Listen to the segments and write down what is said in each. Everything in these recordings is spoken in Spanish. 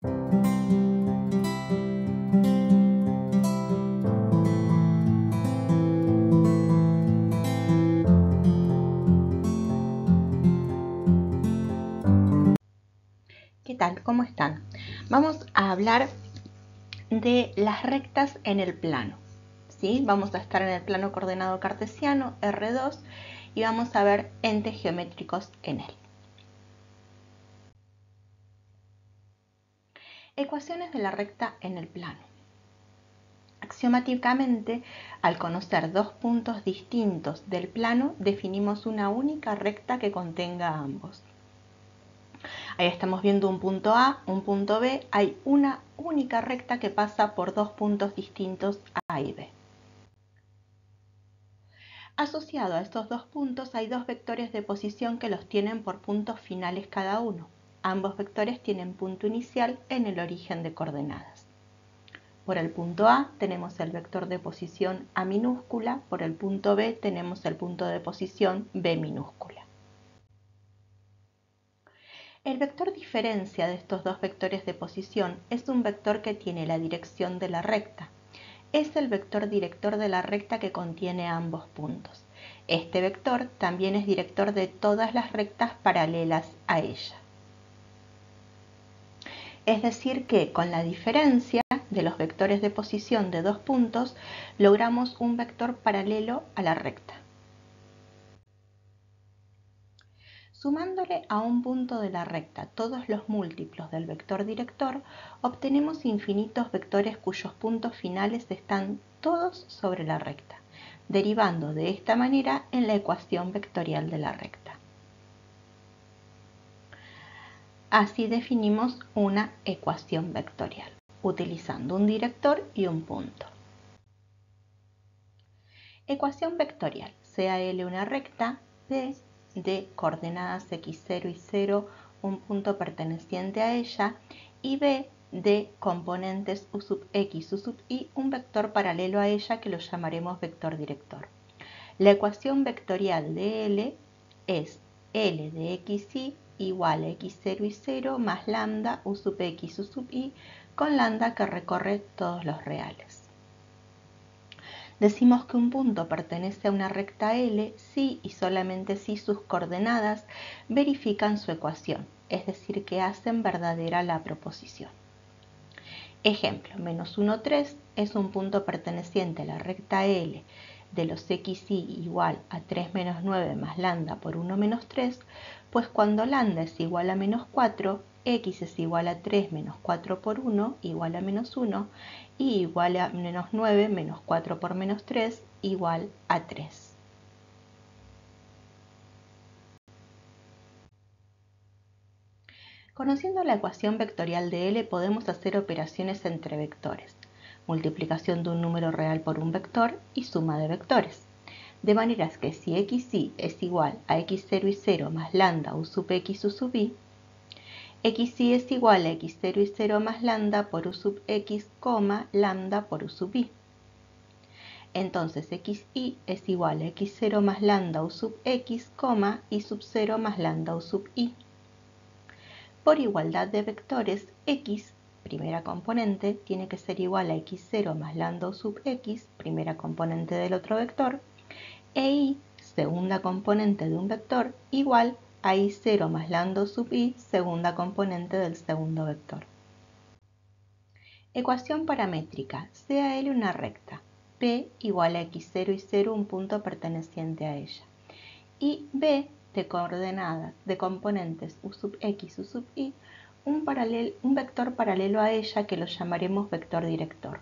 ¿Qué tal? ¿Cómo están? Vamos a hablar de las rectas en el plano. ¿Sí? Vamos a estar en el plano coordenado cartesiano, R2, y vamos a ver entes geométricos en él. Ecuaciones de la recta en el plano. Axiomáticamente, al conocer dos puntos distintos del plano, definimos una única recta que contenga a ambos. Ahí estamos viendo un punto A, un punto B. Hay una única recta que pasa por dos puntos distintos A y B. Asociado a estos dos puntos hay dos vectores de posición que los tienen por puntos finales cada uno. Ambos vectores tienen punto inicial en el origen de coordenadas. Por el punto A tenemos el vector de posición A minúscula, por el punto B tenemos el punto de posición B minúscula. El vector diferencia de estos dos vectores de posición es un vector que tiene la dirección de la recta. Es el vector director de la recta que contiene ambos puntos. Este vector también es director de todas las rectas paralelas a ella. Es decir que con la diferencia de los vectores de posición de dos puntos, logramos un vector paralelo a la recta. Sumándole a un punto de la recta todos los múltiplos del vector director, obtenemos infinitos vectores cuyos puntos finales están todos sobre la recta, derivando de esta manera en la ecuación vectorial de la recta. Así definimos una ecuación vectorial, utilizando un director y un punto. Ecuación vectorial. Sea L una recta, P de coordenadas x0 y 0, un punto perteneciente a ella, y B de componentes u sub x, u sub y, un vector paralelo a ella que lo llamaremos vector director. La ecuación vectorial de L es L de xy igual a x0 y 0 más lambda u sub x, u sub y, con lambda que recorre todos los reales. Decimos que un punto pertenece a una recta L si y solamente si sus coordenadas verifican su ecuación, es decir, que hacen verdadera la proposición. Ejemplo, menos 1, 3 es un punto perteneciente a la recta L de los xy igual a 3 menos 9 más lambda por 1 menos 3, pues cuando lambda es igual a menos 4, x es igual a 3 menos 4 por 1 igual a menos 1 y igual a menos 9 menos 4 por menos 3 igual a 3. Conociendo la ecuación vectorial de L podemos hacer operaciones entre vectores, multiplicación de un número real por un vector y suma de vectores. De manera que si xy es igual a x0 y 0 más lambda u sub x u sub y, xy es igual a x0 y 0 más lambda por u sub x, lambda por u sub y. Entonces xy es igual a x0 más lambda u sub x, y sub 0 más lambda u sub y. Por igualdad de vectores, x, primera componente, tiene que ser igual a x0 más lambda u sub x, primera componente del otro vector, e y, segunda componente de un vector, igual a y0 más lambda u sub y, segunda componente del segundo vector. Ecuación paramétrica. Sea L una recta, P igual a x0 y 0, un punto perteneciente a ella, y B de coordenadas de componentes u sub x, u sub y, un vector paralelo a ella que lo llamaremos vector director.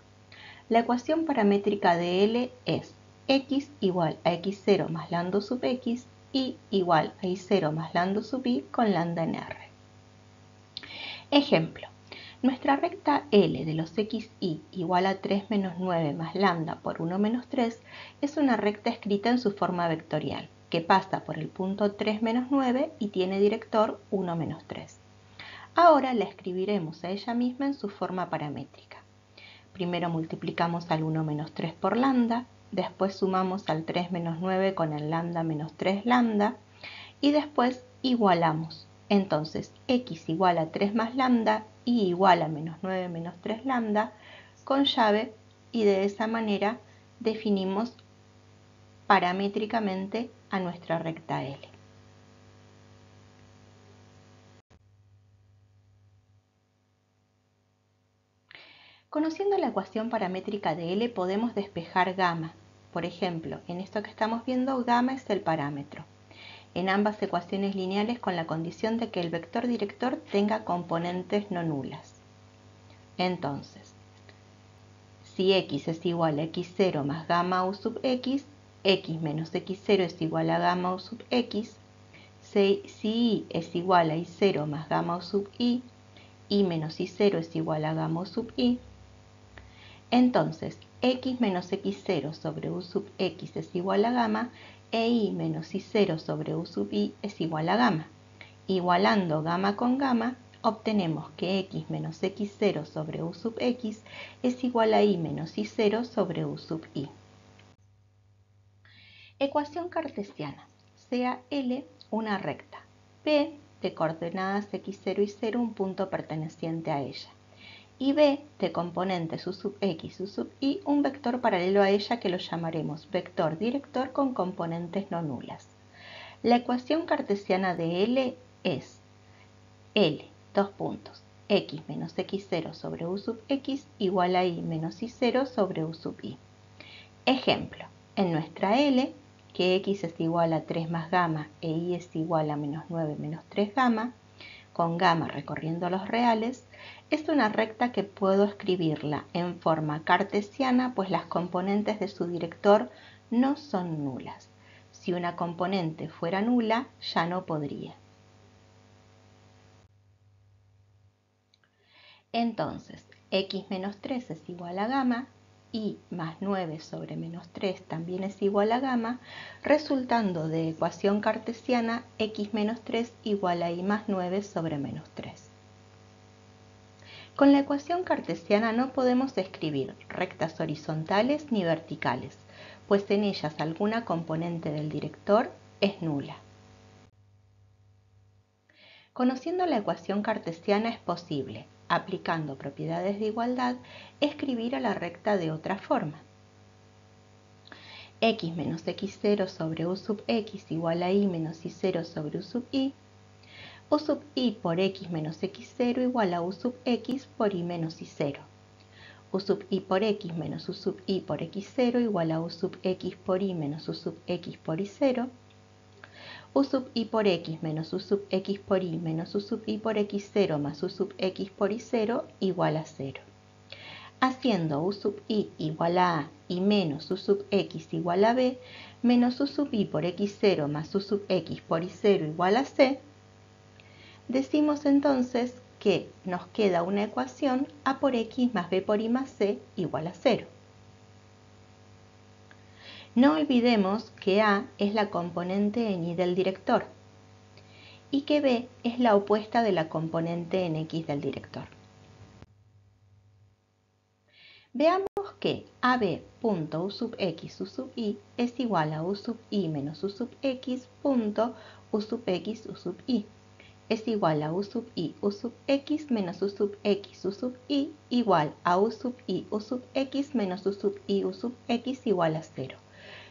La ecuación paramétrica de L es x igual a x0 más lambda sub x y igual a y0 más lambda sub y con lambda en R. Ejemplo, nuestra recta L de los xy igual a 3 menos 9 más lambda por 1 menos 3 es una recta escrita en su forma vectorial, que pasa por el punto 3 menos 9 y tiene director 1 menos 3. Ahora la escribiremos a ella misma en su forma paramétrica. Primero multiplicamos al 1 menos 3 por lambda, después sumamos al 3 menos 9 con el lambda menos 3 lambda y después igualamos. Entonces x igual a 3 más lambda i igual a menos 9 menos 3 lambda con llave, y de esa manera definimos paramétricamente a nuestra recta L. Conociendo la ecuación paramétrica de L podemos despejar gamma. Por ejemplo, en esto que estamos viendo, gamma es el parámetro. En ambas ecuaciones lineales con la condición de que el vector director tenga componentes no nulas. Entonces, si x es igual a x0 más gamma u sub x menos x0 es igual a gamma u sub x, si y es igual a y0 más gamma u sub y menos y0 es igual a gamma u sub y, entonces x menos x0 sobre u sub x es igual a gamma e y menos y0 sobre u sub y es igual a gamma. Igualando gamma con gamma, obtenemos que x menos x0 sobre u sub x es igual a y menos y0 sobre u sub y. Ecuación cartesiana. Sea L una recta, P de coordenadas x0 y 0 un punto perteneciente a ella, y B de componentes u sub x, u sub y un vector paralelo a ella que lo llamaremos vector director con componentes no nulas. La ecuación cartesiana de L es L, x menos x0 sobre u sub x igual a y menos y0 sobre u sub y. Ejemplo, en nuestra L, que x es igual a 3 más gamma e y es igual a menos 9 menos 3 gamma, con gamma recorriendo los reales, es una recta que puedo escribirla en forma cartesiana, pues las componentes de su director no son nulas. Si una componente fuera nula, ya no podría. Entonces, x menos 3 es igual a gamma, y más 9 sobre menos 3 también es igual a gamma, resultando de ecuación cartesiana x menos 3 igual a y más 9 sobre menos 3. Con la ecuación cartesiana no podemos escribir rectas horizontales ni verticales, pues en ellas alguna componente del director es nula. Conociendo la ecuación cartesiana es posible, aplicando propiedades de igualdad, escribir a la recta de otra forma. X menos x0 sobre u sub x igual a y menos y0 sobre u sub y, u sub y por x menos x0 igual a u sub x por y menos y0. U sub y por x menos u sub y por x0 igual a u sub x por y menos u sub x por y0. U sub y por x menos u sub x por y menos u sub y por x0 más u sub x por y0 igual a 0. Haciendo u sub y igual a y menos u sub x igual a b, menos u sub y por x0 más u sub x por y0 igual a c, decimos entonces que nos queda una ecuación a por x más b por y más c igual a 0. No olvidemos que A es la componente en Y del director y que B es la opuesta de la componente en X del director. Veamos que AB punto U sub X U sub Y es igual a U sub Y menos U sub X punto U sub X U sub Y es igual a U sub Y U sub X menos U sub X U sub Y igual a U sub Y U sub X menos U sub Y U sub X igual a 0.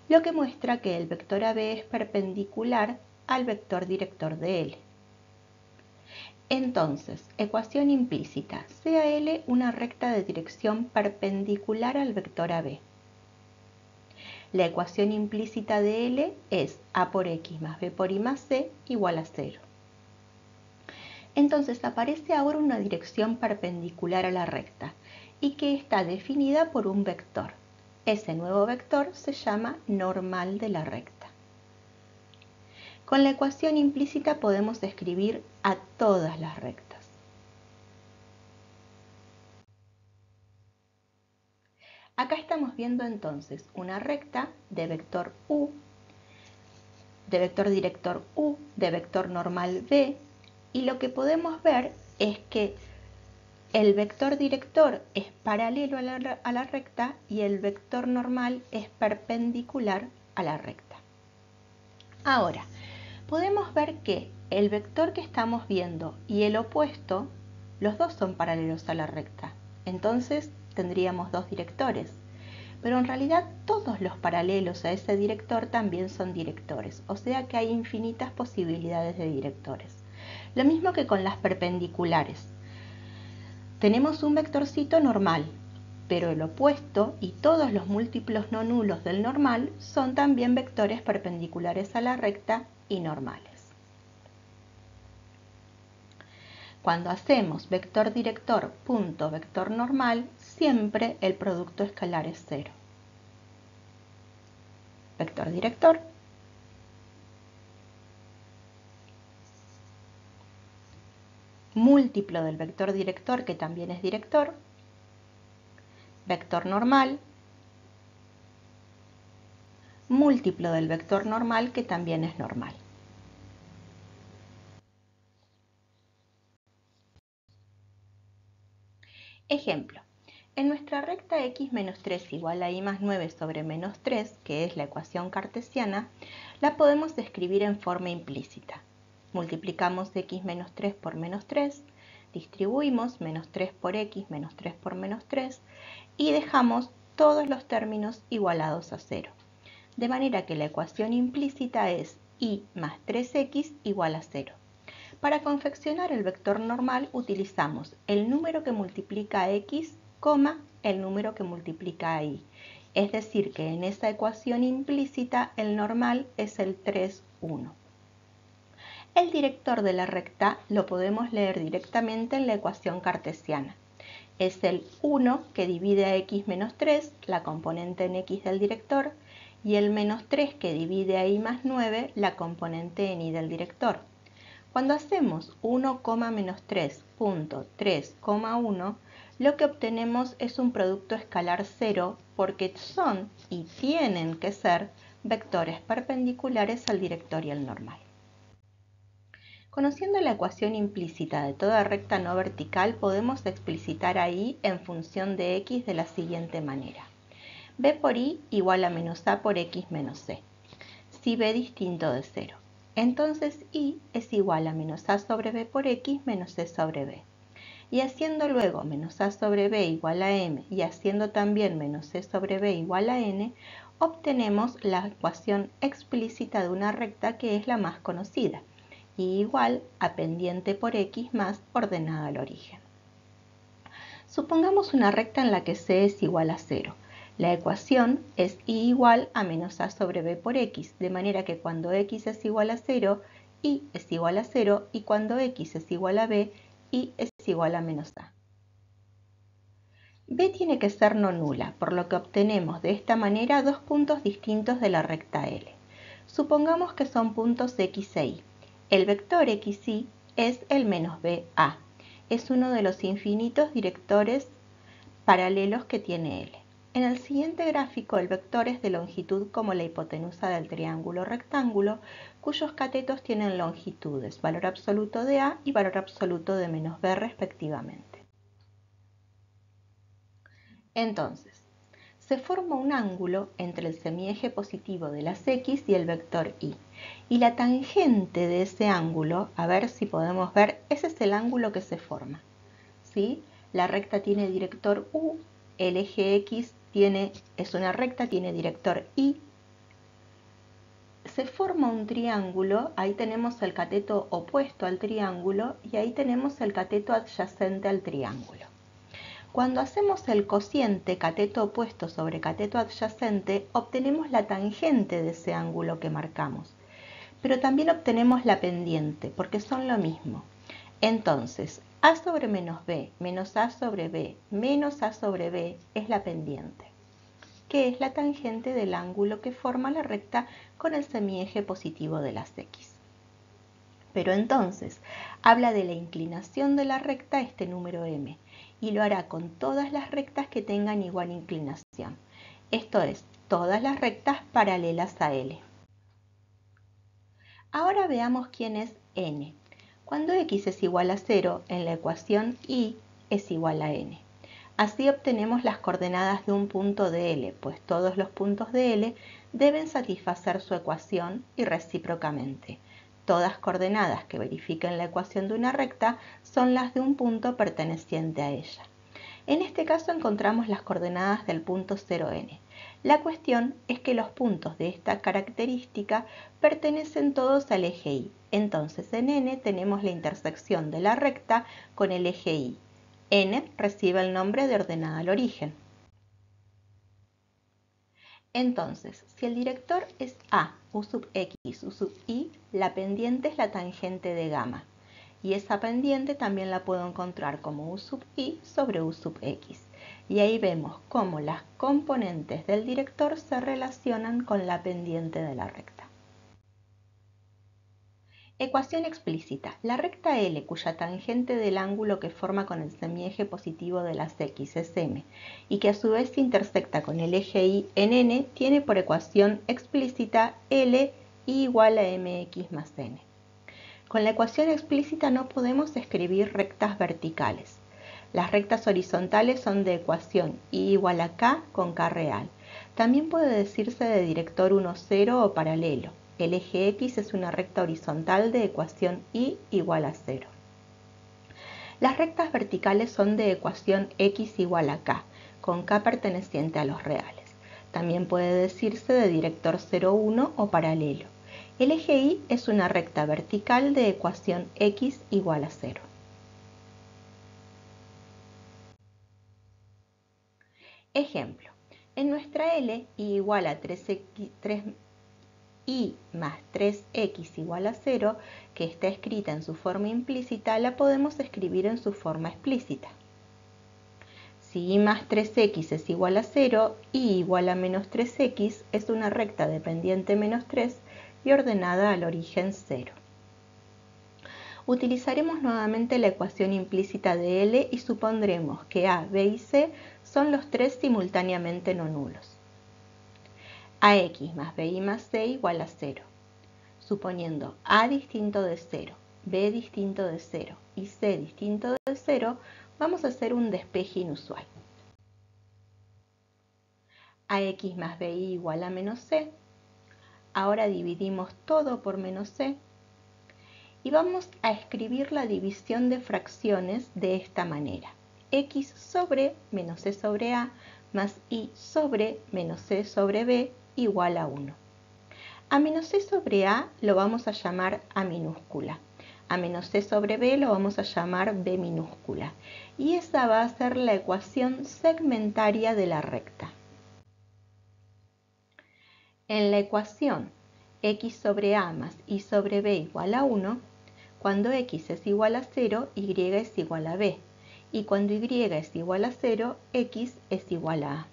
Lo que muestra que el vector AB es perpendicular al vector director de L. Entonces, ecuación implícita, sea L una recta de dirección perpendicular al vector AB. La ecuación implícita de L es A por X más B por Y más C igual a 0. Entonces aparece ahora una dirección perpendicular a la recta y que está definida por un vector. Ese nuevo vector se llama normal de la recta. Con la ecuación implícita podemos escribir a todas las rectas. Acá estamos viendo entonces una recta de vector U, de vector director U, de vector normal B, y lo que podemos ver es que el vector director es paralelo a la recta y el vector normal es perpendicular a la recta. Ahora, podemos ver que el vector que estamos viendo y el opuesto Los dos son paralelos a la recta. Entonces tendríamos dos directores. Pero en realidad todos los paralelos a ese director también son directores, o sea que hay infinitas posibilidades de directores. Lo mismo que con las perpendiculares. Tenemos un vectorcito normal, pero el opuesto y todos los múltiplos no nulos del normal son también vectores perpendiculares a la recta y normales. Cuando hacemos vector director punto vector normal, siempre el producto escalar es 0. Vector director múltiplo del vector director, que también es director, vector normal, múltiplo del vector normal, que también es normal. Ejemplo, en nuestra recta x menos 3 igual a y más 9 sobre menos 3, que es la ecuación cartesiana, la podemos escribir en forma implícita. Multiplicamos x menos 3 por menos 3, distribuimos menos 3 por x menos 3 por menos 3 y dejamos todos los términos igualados a 0. De manera que la ecuación implícita es y más 3x igual a 0. Para confeccionar el vector normal utilizamos el número que multiplica a x, el número que multiplica a y. Es decir, que en esa ecuación implícita el normal es el 3, 1. El director de la recta lo podemos leer directamente en la ecuación cartesiana. Es el 1 que divide a x menos 3, la componente en x del director, y el menos 3 que divide a y más 9, la componente en y del director. Cuando hacemos 1, menos 3 punto 3, 1, lo que obtenemos es un producto escalar 0 porque son y tienen que ser vectores perpendiculares al director y al normal. Conociendo la ecuación implícita de toda recta no vertical, podemos explicitar a y en función de x de la siguiente manera. b por y igual a menos a por x menos c, si b distinto de 0. Entonces y es igual a menos a sobre b por x menos c sobre b. Y haciendo luego menos a sobre b igual a m y haciendo también menos c sobre b igual a n, obtenemos la ecuación explícita de una recta que es la más conocida, y igual a pendiente por x más ordenada al origen. Supongamos una recta en la que c es igual a 0. La ecuación es y igual a menos a sobre b por x, de manera que cuando x es igual a 0, y es igual a 0, y cuando x es igual a b, y es igual a menos a. b tiene que ser no nula, por lo que obtenemos de esta manera dos puntos distintos de la recta L. Supongamos que son puntos x e y. El vector xy es el menos ba. Es uno de los infinitos directores paralelos que tiene L. En el siguiente gráfico el vector es de longitud como la hipotenusa del triángulo rectángulo, cuyos catetos tienen longitudes, valor absoluto de a y valor absoluto de menos b respectivamente. Entonces, se forma un ángulo entre el semieje positivo de las x y el vector y. Y la tangente de ese ángulo, a ver si podemos ver, ese es el ángulo que se forma, ¿sí? La recta tiene director u, el eje x es una recta, tiene director y. Se forma un triángulo, ahí tenemos el cateto opuesto al triángulo y ahí tenemos el cateto adyacente al triángulo. Cuando hacemos el cociente cateto opuesto sobre cateto adyacente, obtenemos la tangente de ese ángulo que marcamos. Pero también obtenemos la pendiente, porque son lo mismo. Entonces, a sobre menos b, menos a sobre b, menos a sobre b es la pendiente, que es la tangente del ángulo que forma la recta con el semieje positivo de las x. Pero entonces, habla de la inclinación de la recta este número m, y lo hará con todas las rectas que tengan igual inclinación. Esto es, todas las rectas paralelas a L. Ahora veamos quién es n. Cuando x es igual a 0, en la ecuación y es igual a n. Así obtenemos las coordenadas de un punto de L, pues todos los puntos de L deben satisfacer su ecuación y recíprocamente. Todas coordenadas que verifiquen la ecuación de una recta son las de un punto perteneciente a ella. En este caso encontramos las coordenadas del punto 0n. La cuestión es que los puntos de esta característica pertenecen todos al eje Y. Entonces en n tenemos la intersección de la recta con el eje Y. N recibe el nombre de ordenada al origen. Entonces, si el director es A, U sub x, U sub y, la pendiente es la tangente de gamma. Y esa pendiente también la puedo encontrar como U sub y sobre U sub x. Y ahí vemos cómo las componentes del director se relacionan con la pendiente de la recta. Ecuación explícita. La recta L, cuya tangente del ángulo que forma con el semieje positivo de las X es M, y que a su vez intersecta con el eje Y en N, tiene por ecuación explícita L igual a mx más n. Con la ecuación explícita no podemos escribir rectas verticales. Las rectas horizontales son de ecuación Y igual a K con K real. También puede decirse de director 1, 0 o paralelo. El eje X es una recta horizontal de ecuación Y igual a 0. Las rectas verticales son de ecuación X igual a K, con K perteneciente a los reales. También puede decirse de director 0, 1 o paralelo. El eje Y es una recta vertical de ecuación X igual a 0. Ejemplo, en nuestra L, Y igual a 3y más 3x igual a 0, que está escrita en su forma implícita, la podemos escribir en su forma explícita. Si y más 3x es igual a 0, y igual a menos 3x es una recta de pendiente menos 3 y ordenada al origen 0. Utilizaremos nuevamente la ecuación implícita de L y supondremos que A, B y C son los tres simultáneamente no nulos. AX más BY más C igual a 0. Suponiendo A distinto de 0, B distinto de 0 y C distinto de 0, vamos a hacer un despeje inusual. AX más BY igual a menos C. Ahora dividimos todo por menos C. Y vamos a escribir la división de fracciones de esta manera. X sobre menos C sobre A más Y sobre menos C sobre B igual a 1. A menos C sobre A lo vamos a llamar A minúscula. A menos C sobre B lo vamos a llamar B minúscula. Y esa va a ser la ecuación segmentaria de la recta. En la ecuación X sobre A más Y sobre B igual a 1, cuando X es igual a 0, Y es igual a B. Y cuando Y es igual a 0, X es igual a A.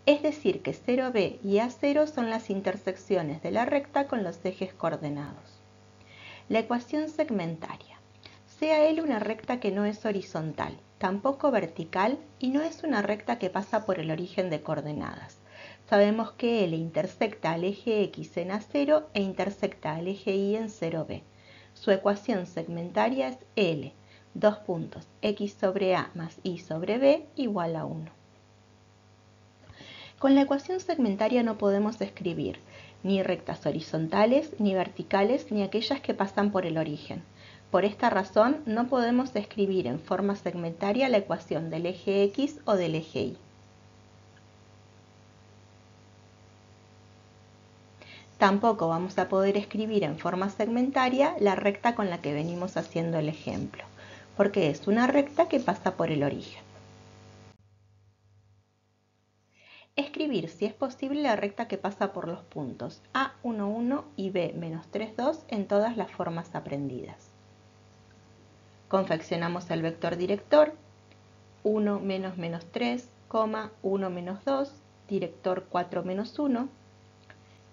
Es decir que 0b y A0 son las intersecciones de la recta con los ejes coordenados. La ecuación segmentaria. Sea L una recta que no es horizontal, tampoco vertical y no es una recta que pasa por el origen de coordenadas. Sabemos que L intersecta al eje X en A0 e intersecta al eje Y en 0b. Su ecuación segmentaria es L, X sobre A más Y sobre B igual a 1. Con la ecuación segmentaria no podemos escribir ni rectas horizontales, ni verticales, ni aquellas que pasan por el origen. Por esta razón, no podemos escribir en forma segmentaria la ecuación del eje X o del eje Y. Tampoco vamos a poder escribir en forma segmentaria la recta con la que venimos haciendo el ejemplo, porque es una recta que pasa por el origen. Escribir, si es posible, la recta que pasa por los puntos A11 y B-32 en todas las formas aprendidas. Confeccionamos el vector director 1 menos menos 3, 1 menos 2, director 4 menos 1.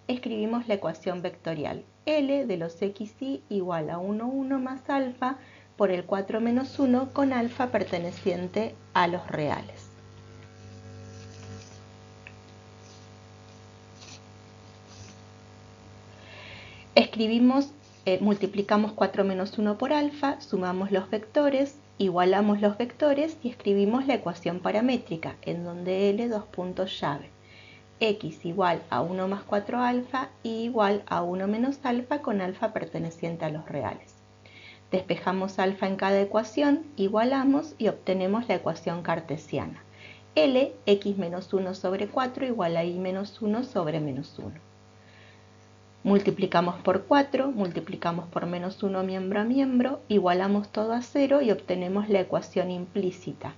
Escribimos la ecuación vectorial L de los XY igual a 1, 1 más alfa por el 4 menos 1 con alfa perteneciente a los reales. Escribimos, multiplicamos 4 menos 1 por alfa, sumamos los vectores, igualamos los vectores y escribimos la ecuación paramétrica, en donde L dos puntos llave. x igual a 1 más 4 alfa y igual a 1 menos alfa con alfa perteneciente a los reales. Despejamos alfa en cada ecuación, igualamos y obtenemos la ecuación cartesiana. L, x menos 1 sobre 4 igual a y menos 1 sobre menos 1. Multiplicamos por 4, multiplicamos por menos 1 miembro a miembro, igualamos todo a 0 y obtenemos la ecuación implícita.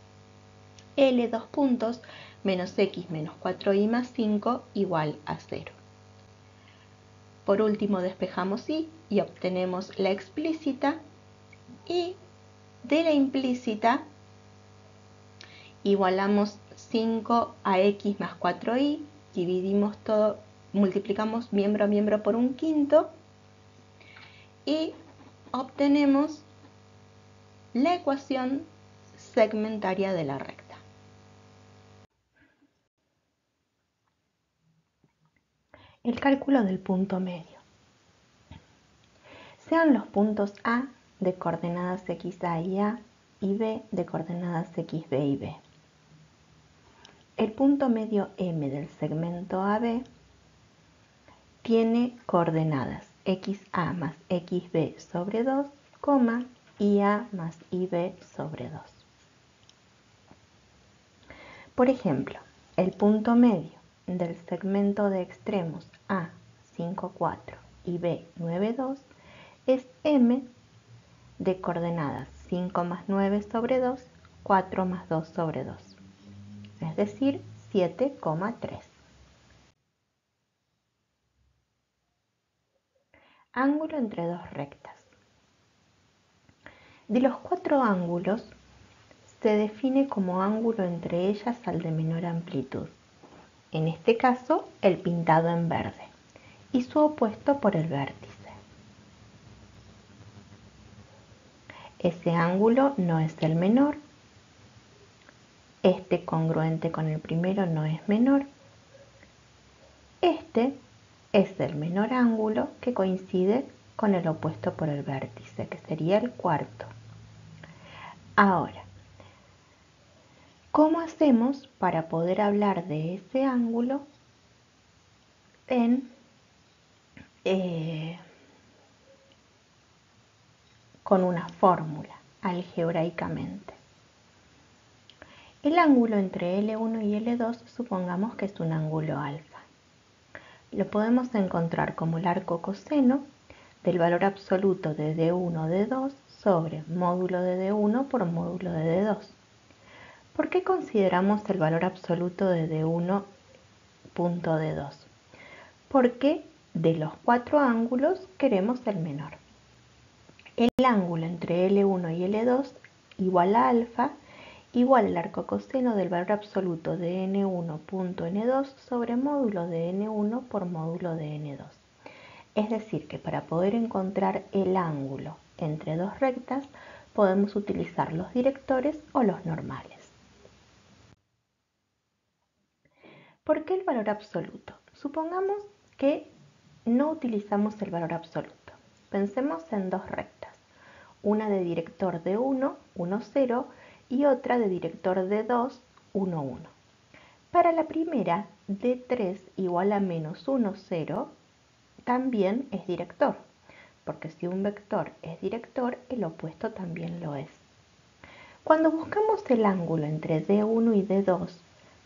L, dos puntos, menos x menos 4y más 5 igual a 0. Por último despejamos y obtenemos la explícita, y de la implícita igualamos 5 a x más 4y, dividimos todo, multiplicamos miembro a miembro por un quinto y obtenemos la ecuación segmentaria de la recta. El cálculo del punto medio. Sean los puntos A de coordenadas x, a y a y B de coordenadas x, b y b. El punto medio M del segmento AB tiene coordenadas xa más xb sobre 2, ia más ib sobre 2. Por ejemplo, el punto medio del segmento de extremos A 5, 4 y B 9, 2 es M de coordenadas 5 más 9 sobre 2, 4 más 2 sobre 2, es decir, 7,3. Ángulo entre dos rectas. De los cuatro ángulos, se define como ángulo entre ellas al de menor amplitud, en este caso el pintado en verde, y su opuesto por el vértice. Ese ángulo no es el menor, este congruente con el primero no es menor, este es el menor ángulo que coincide con el opuesto por el vértice, que sería el cuarto. Ahora, ¿cómo hacemos para poder hablar de ese ángulo con una fórmula, algebraicamente? El ángulo entre L1 y L2 supongamos que es un ángulo alfa. Lo podemos encontrar como el arco coseno del valor absoluto de D1 de 2 sobre módulo de D1 por módulo de D2. ¿Por qué consideramos el valor absoluto de D1 punto D2? Porque de los cuatro ángulos queremos el menor. El ángulo entre L1 y L2 igual a alfa igual al arco coseno del valor absoluto de N1.N2 sobre módulo de N1 por módulo de N2. Es decir, que para poder encontrar el ángulo entre dos rectas podemos utilizar los directores o los normales. ¿Por qué el valor absoluto? Supongamos que no utilizamos el valor absoluto. Pensemos en dos rectas, una de director de 1, 1, 0 y otra de director de 2, 1, 1. Para la primera, D3 igual a menos 1, 0, también es director, porque si un vector es director, el opuesto también lo es. Cuando buscamos el ángulo entre D1 y D2,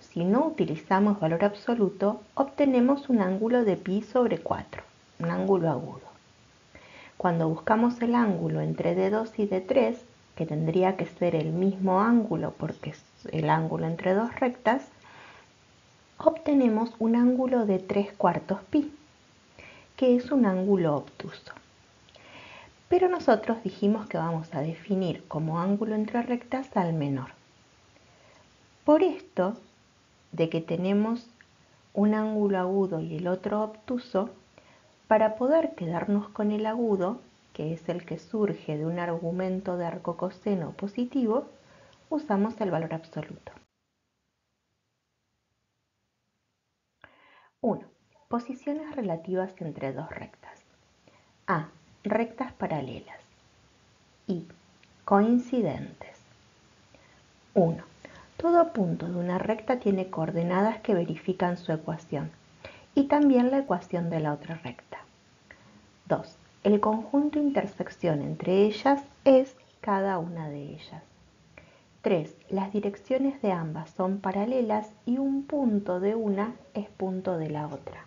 si no utilizamos valor absoluto, obtenemos un ángulo de pi sobre 4, un ángulo agudo. Cuando buscamos el ángulo entre D2 y D3, que tendría que ser el mismo ángulo porque es el ángulo entre dos rectas, obtenemos un ángulo de 3/4 pi, que es un ángulo obtuso. Pero nosotros dijimos que vamos a definir como ángulo entre rectas al menor. Por esto, de que tenemos un ángulo agudo y el otro obtuso, para poder quedarnos con el agudo, que es el que surge de un argumento de arco coseno positivo, usamos el valor absoluto. 1. Posiciones relativas entre dos rectas. A. Rectas paralelas. I. Coincidentes. 1. Todo punto de una recta tiene coordenadas que verifican su ecuación y también la ecuación de la otra recta. 2. El conjunto intersección entre ellas es cada una de ellas. 3. Las direcciones de ambas son paralelas y un punto de una es punto de la otra.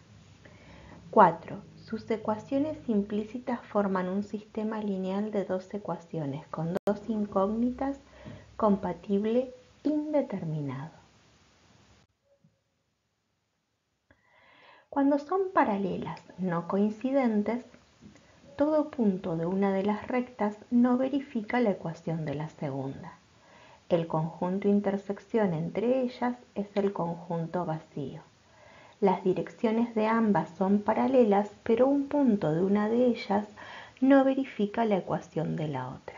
4. Sus ecuaciones implícitas forman un sistema lineal de dos ecuaciones con dos incógnitas compatible indeterminado. Cuando son paralelas no coincidentes, todo punto de una de las rectas no verifica la ecuación de la segunda. El conjunto intersección entre ellas es el conjunto vacío. Las direcciones de ambas son paralelas, pero un punto de una de ellas no verifica la ecuación de la otra.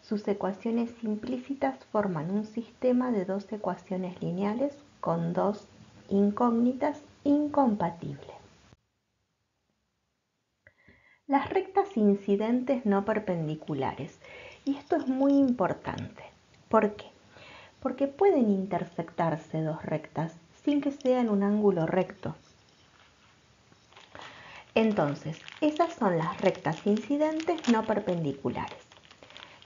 Sus ecuaciones implícitas forman un sistema de dos ecuaciones lineales con dos incógnitas incompatibles. Las rectas incidentes no perpendiculares. Y esto es muy importante. ¿Por qué? Porque pueden intersectarse dos rectas sin que sean un ángulo recto. Entonces, esas son las rectas incidentes no perpendiculares.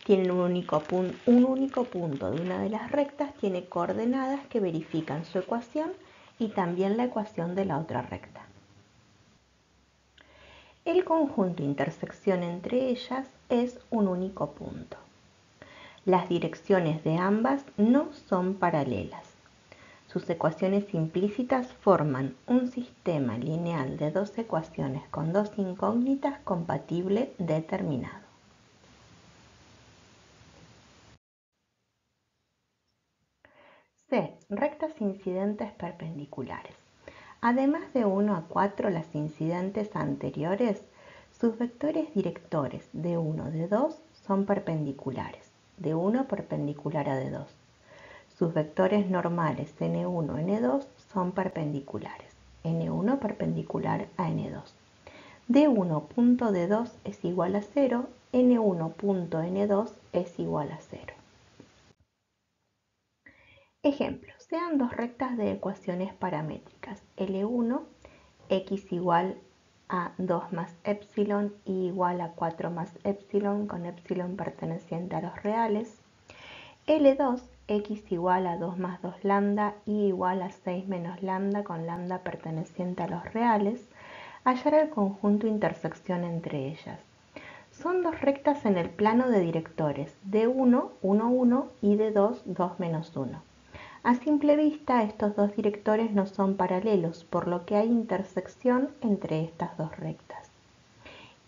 Tienen un único punto de una de las rectas, tiene coordenadas que verifican su ecuación y también la ecuación de la otra recta. El conjunto intersección entre ellas es un único punto. Las direcciones de ambas no son paralelas. Sus ecuaciones implícitas forman un sistema lineal de dos ecuaciones con dos incógnitas compatible determinado. C. Rectas incidentes perpendiculares. Además de 1 a 4 las incidentes anteriores, sus vectores directores de 1 de 2 son perpendiculares, de 1 perpendicular a de 2. Sus vectores normales n1, n2 son perpendiculares, n1 perpendicular a n2. D1 punto d2 es igual a 0, n1 punto n2 es igual a 0. Ejemplo, sean dos rectas de ecuaciones paramétricas L1, x igual a 2 más epsilon y igual a 4 más epsilon con epsilon perteneciente a los reales, L2, x igual a 2 más 2 lambda y igual a 6 menos lambda con lambda perteneciente a los reales, hallar el conjunto intersección entre ellas. Son dos rectas en el plano de directores, D1, 1, 1 y D2, 2 menos 1. A simple vista, estos dos directores no son paralelos, por lo que hay intersección entre estas dos rectas.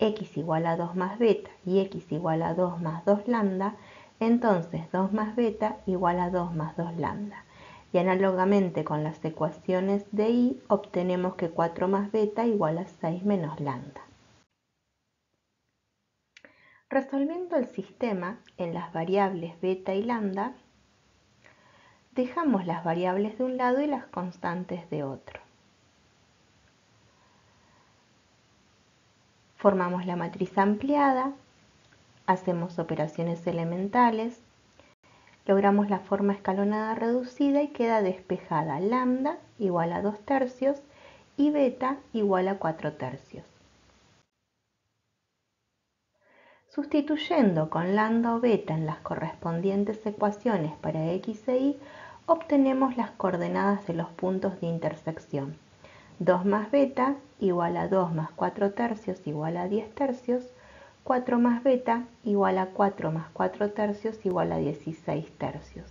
X igual a 2 más beta y x igual a 2 más 2 lambda, entonces 2 más beta igual a 2 más 2 lambda. Y análogamente con las ecuaciones de y, obtenemos que 4 más beta igual a 6 menos lambda. Resolviendo el sistema en las variables beta y lambda, dejamos las variables de un lado y las constantes de otro. Formamos la matriz ampliada, hacemos operaciones elementales, logramos la forma escalonada reducida y queda despejada lambda igual a 2 tercios y beta igual a 4 tercios. Sustituyendo con lambda o beta en las correspondientes ecuaciones para x e y, obtenemos las coordenadas de los puntos de intersección. 2 más beta igual a 2 más 4 tercios igual a 10 tercios, 4 más beta igual a 4 más 4 tercios igual a 16 tercios.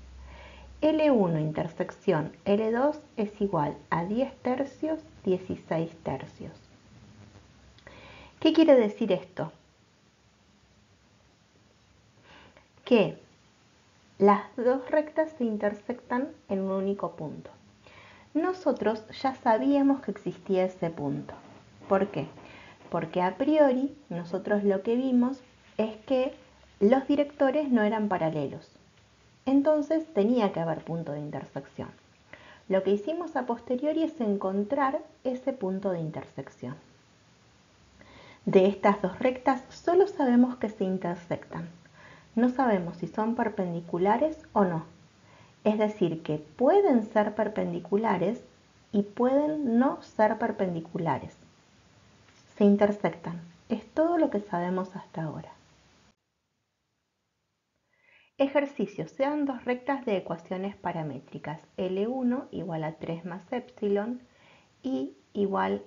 L1 intersección L2 es igual a 10 tercios, 16 tercios. ¿Qué quiere decir esto? Que las dos rectas se intersectan en un único punto. Nosotros ya sabíamos que existía ese punto. ¿Por qué? Porque a priori nosotros lo que vimos es que los directores no eran paralelos. Entonces tenía que haber punto de intersección. Lo que hicimos a posteriori es encontrar ese punto de intersección. De estas dos rectas solo sabemos que se intersectan. No sabemos si son perpendiculares o no. Es decir, que pueden ser perpendiculares y pueden no ser perpendiculares. Se intersectan. Es todo lo que sabemos hasta ahora. Ejercicio. Sean dos rectas de ecuaciones paramétricas. L1 igual a 3 más epsilon y igual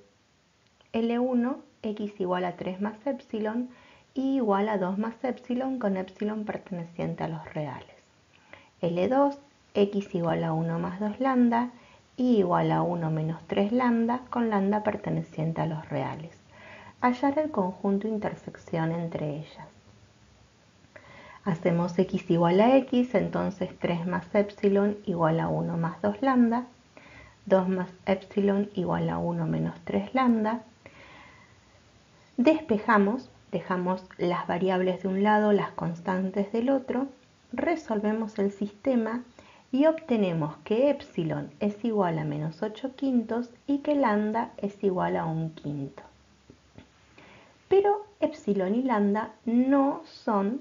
L1, x igual a 3 más epsilon y igual a 2 más epsilon con epsilon perteneciente a los reales. L2, x igual a 1 más 2 lambda y igual a 1 menos 3 lambda con lambda perteneciente a los reales. Hallar el conjunto de intersección entre ellas. Hacemos x igual a x, entonces 3 más epsilon igual a 1 más 2 lambda, 2 más epsilon igual a 1 menos 3 lambda. Despejamos, dejamos las variables de un lado, las constantes del otro, resolvemos el sistema y obtenemos que epsilon es igual a menos 8 quintos y que lambda es igual a 1 quinto. Pero epsilon y lambda no son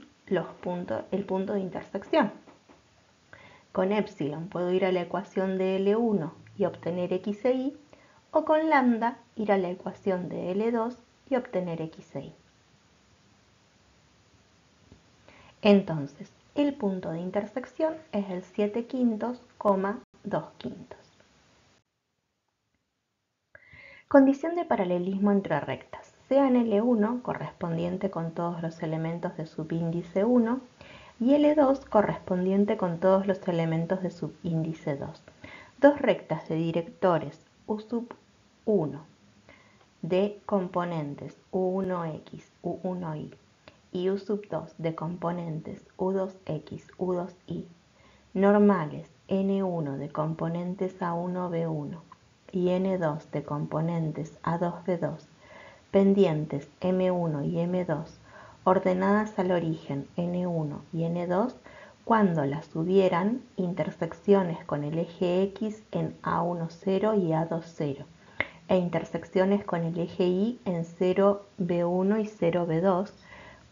el punto de intersección. Con epsilon puedo ir a la ecuación de L1 y obtener x e y, o con lambda ir a la ecuación de L2 y obtener x e y. Entonces, el punto de intersección es el 7 quintos, 2 quintos. Condición de paralelismo entre rectas. Sea en L1 correspondiente con todos los elementos de subíndice 1 y L2 correspondiente con todos los elementos de subíndice 2. Dos rectas de directores U sub 1 de componentes U1x, U1y y U sub 2 de componentes U2x, U2y, normales N1 de componentes A1B1 y N2 de componentes A2B2, pendientes M1 y M2, ordenadas al origen N1 y N2 cuando las hubieran intersecciones con el eje X en A10 y A20 e intersecciones con el eje Y en 0B1 y 0B2,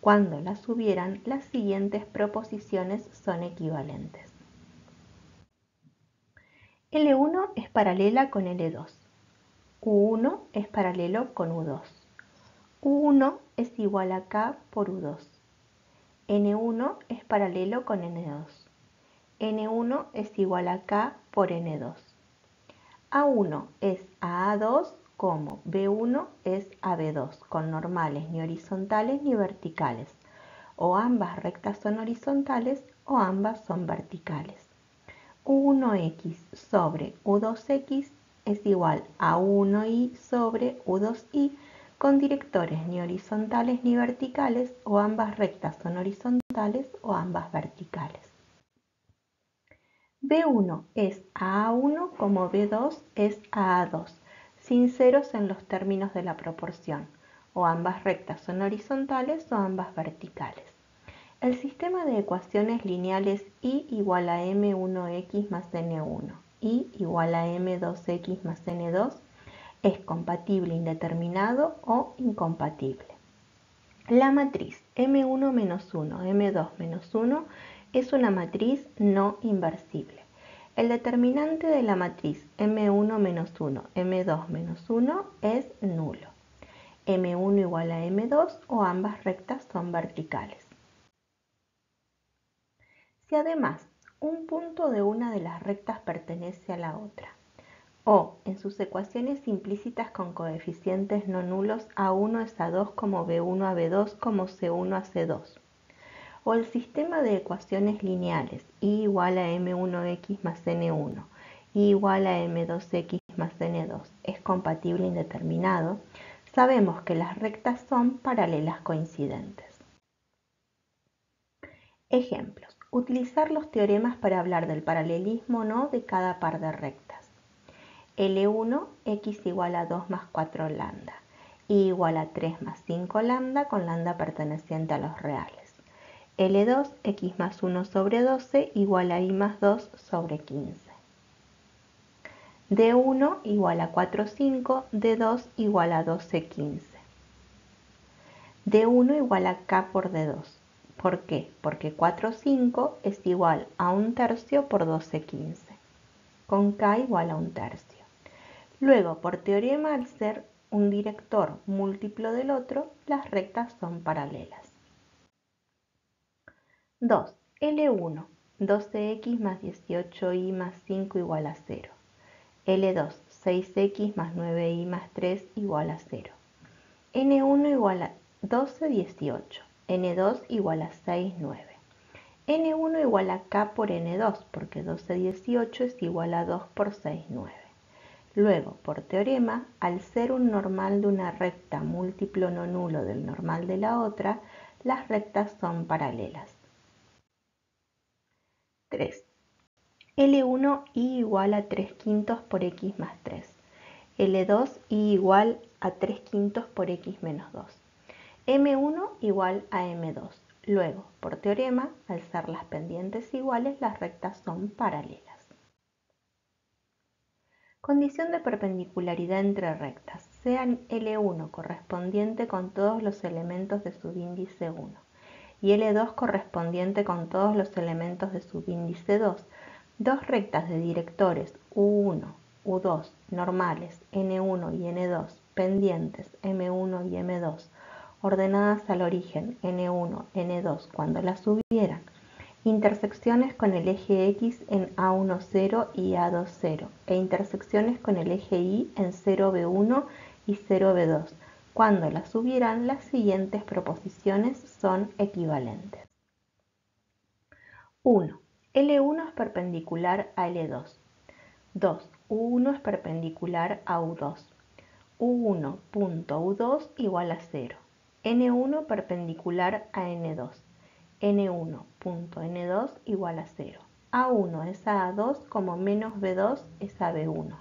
cuando las hubieran, las siguientes proposiciones son equivalentes. L1 es paralela con L2. U1 es paralelo con U2. U1 es igual a K por U2. N1 es paralelo con N2. N1 es igual a K por N2. A1 es a A2 como B1 es a B2, con normales ni horizontales ni verticales. O ambas rectas son horizontales o ambas son verticales. U1x sobre U2x es igual a U1y sobre U2y con directores ni horizontales ni verticales, o ambas rectas son horizontales o ambas verticales. B1 es a A1 como B2 es a A2, sin ceros en los términos de la proporción, o ambas rectas son horizontales o ambas verticales. El sistema de ecuaciones lineales y igual a m1x más n1 y igual a m2x más n2 es compatible indeterminado o incompatible. La matriz m1 menos 1, m2 menos 1 es una matriz no inversible. El determinante de la matriz m1 menos 1, m2 menos 1 es nulo. m1 igual a m2 o ambas rectas son verticales. Si además un punto de una de las rectas pertenece a la otra, o en sus ecuaciones implícitas con coeficientes no nulos A1 es A2 como B1 a B2 como C1 a C2, o el sistema de ecuaciones lineales y igual a M1x más N1 y igual a M2x más N2 es compatible indeterminado, sabemos que las rectas son paralelas coincidentes. Ejemplos. Utilizar los teoremas para hablar del paralelismo o no de cada par de rectas. L1, x igual a 2 más 4 lambda, y igual a 3 más 5 lambda con lambda perteneciente a los reales. L2, x más 1 sobre 12 igual a y más 2 sobre 15. D1 igual a 4, 5, D2 igual a 12, 15. D1 igual a K por D2. ¿Por qué? Porque 4/5 es igual a 1/3 por 12/15, con k igual a 1/3. Luego, por teorema, al ser un director múltiplo del otro, las rectas son paralelas. 2. L1, 12x más 18y más 5 igual a 0. L2, 6x más 9y más 3 igual a 0. N1 igual a 12, 18. N2 igual a 6, 9. N1 igual a k por N2, porque 12, 18 es igual a 2 por 6, 9. Luego, por teorema, al ser un normal de una recta múltiplo no nulo del normal de la otra, las rectas son paralelas. 3. L1 y igual a 3/5 por x más 3. L2 y igual a 3/5 por x menos 2. M1 igual a M2. Luego, por teorema, al ser las pendientes iguales, las rectas son paralelas. Condición de perpendicularidad entre rectas. Sean L1 correspondiente con todos los elementos de subíndice 1 y L2 correspondiente con todos los elementos de subíndice 2, dos rectas de directores U1, U2, normales, N1 y N2, pendientes M1 y M2, ordenadas al origen N1, N2 cuando las hubieran, intersecciones con el eje X en A1, 0 y A2, 0 e intersecciones con el eje Y en 0B1 y 0B2. Cuando las hubieran, las siguientes proposiciones son equivalentes. 1. L1 es perpendicular a L2. 2. U1 es perpendicular a U2. U1.U2 igual a 0. N1 perpendicular a N2. N1.N2 igual a 0. A1 es a A2 como menos B2 es a B1,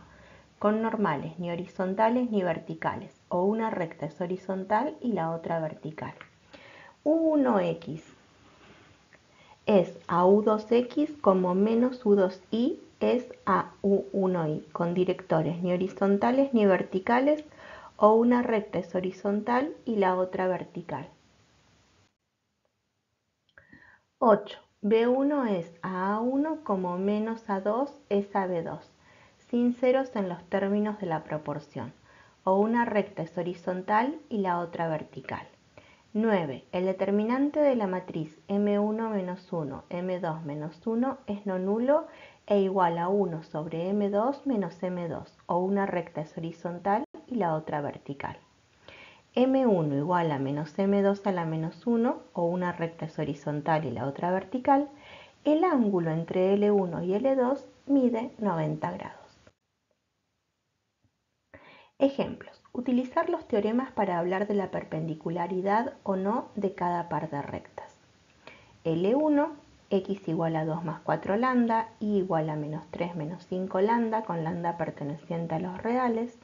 con normales ni horizontales ni verticales, o una recta es horizontal y la otra vertical. U1x es a U2x como menos U2y es a U1y, con directores ni horizontales ni verticales, o una recta es horizontal y la otra vertical. 8. B1 es a A1 como menos A2 es a B2, sin ceros en los términos de la proporción, o una recta es horizontal y la otra vertical. 9. El determinante de la matriz M1 menos 1, M2 menos 1 es no nulo e igual a 1 sobre M2 menos M2, o una recta es horizontal y la otra vertical. M1 igual a menos M2 a la menos 1, o una recta es horizontal y la otra vertical. El ángulo entre L1 y L2 mide 90 grados. Ejemplos. Utilizar los teoremas para hablar de la perpendicularidad o no de cada par de rectas. L1, x igual a 2 más 4 lambda, y igual a menos 3 menos 5 lambda, con lambda perteneciente a los reales.